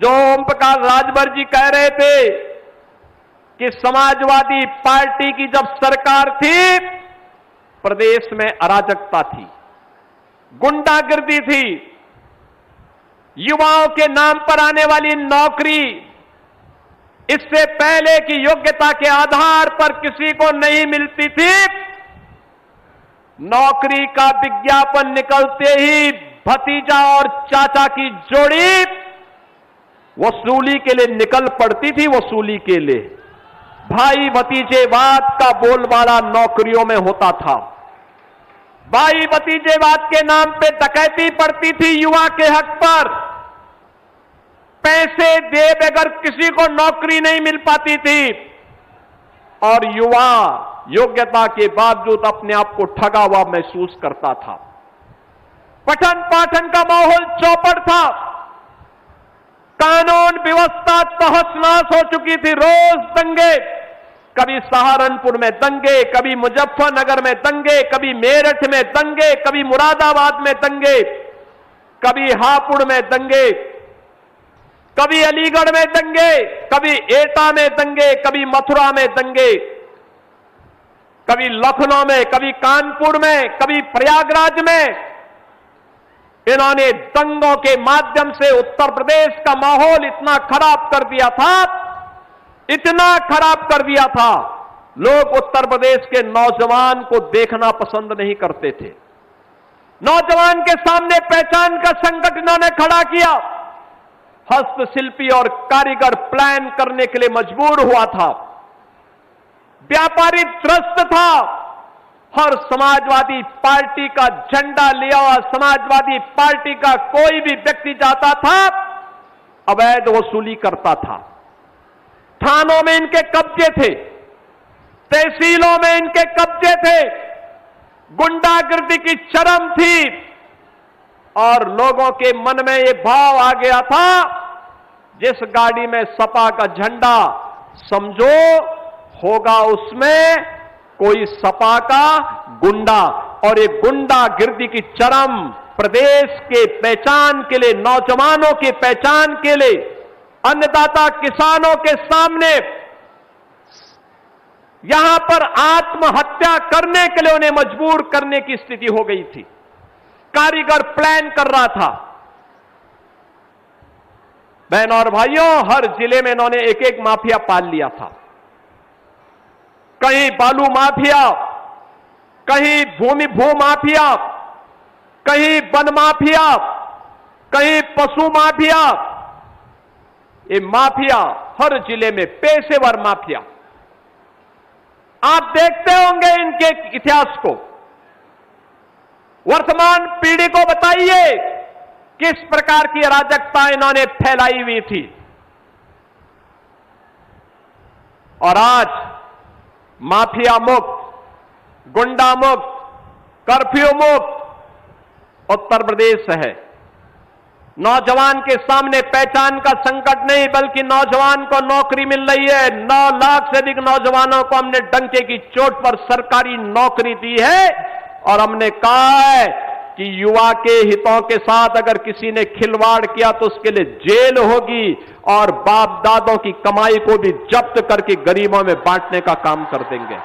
जो ओम प्रकाश राजभर जी कह रहे थे कि समाजवादी पार्टी की जब सरकार थी, प्रदेश में अराजकता थी, गुंडागिर्दी थी, युवाओं के नाम पर आने वाली नौकरी इससे पहले की योग्यता के आधार पर किसी को नहीं मिलती थी। नौकरी का विज्ञापन निकलते ही भतीजा और चाचा की जोड़ी वसूली के लिए निकल पड़ती थी। वसूली के लिए भाई भतीजेवाद का बोलबाला नौकरियों में होता था। भाई भतीजेवाद के नाम पे डकैती पड़ती थी युवा के हक पर। पैसे दे बगैर किसी को नौकरी नहीं मिल पाती थी और युवा योग्यता के बावजूद अपने आप को ठगा हुआ महसूस करता था। पठन पाठन का माहौल चौपट था। कानून व्यवस्था तहस-नहस हो चुकी थी। रोज दंगे, कभी सहारनपुर में दंगे, कभी मुजफ्फरनगर में दंगे, कभी मेरठ में दंगे, कभी मुरादाबाद में दंगे, कभी हापुड़ में दंगे, कभी अलीगढ़ में दंगे, कभी एटा में दंगे, कभी मथुरा में दंगे, कभी लखनऊ में, कभी कानपुर में, कभी प्रयागराज में। इन्होंने दंगों के माध्यम से उत्तर प्रदेश का माहौल इतना खराब कर दिया था, इतना खराब कर दिया था, लोग उत्तर प्रदेश के नौजवान को देखना पसंद नहीं करते थे। नौजवान के सामने पहचान का संकट इन्होंने खड़ा किया। हस्तशिल्पी और कारीगर प्लान करने के लिए मजबूर हुआ था। व्यापारी त्रस्त था। हर समाजवादी पार्टी का झंडा लिया हुआ समाजवादी पार्टी का कोई भी व्यक्ति जाता था, अवैध वसूली करता था। थानों में इनके कब्जे थे, तहसीलों में इनके कब्जे थे, गुंडागिर्दी की चरम थी और लोगों के मन में यह भाव आ गया था, जिस गाड़ी में सपा का झंडा समझो होगा उसमें कोई सपा का गुंडा। और ये गुंडागिर्दी की चरम प्रदेश के पहचान के लिए, नौजवानों की पहचान के लिए, अन्नदाता किसानों के सामने यहां पर आत्महत्या करने के लिए उन्हें मजबूर करने की स्थिति हो गई थी। कारीगर प्लान कर रहा था। बहनों और भाइयों, हर जिले में इन्होंने एक एक माफिया पाल लिया था। कहीं बालू माफिया, कहीं भू माफिया, कहीं वन माफिया, कहीं पशु माफिया। ये माफिया हर जिले में, पेशेवर माफिया। आप देखते होंगे इनके इतिहास को। वर्तमान पीढ़ी को बताइए किस प्रकार की अराजकता इन्होंने फैलाई हुई थी। और आज माफिया मुक्त, गुंडा मुक्त, कर्फ्यू मुक्त उत्तर प्रदेश है। नौजवान के सामने पहचान का संकट नहीं, बल्कि नौजवान को नौकरी मिल रही है। 9 लाख से अधिक नौजवानों को हमने डंके की चोट पर सरकारी नौकरी दी है और हमने कहा है कि युवा के हितों के साथ अगर किसी ने खिलवाड़ किया तो उसके लिए जेल होगी और बाप दादों की कमाई को भी जब्त करके गरीबों में बांटने का काम कर देंगे।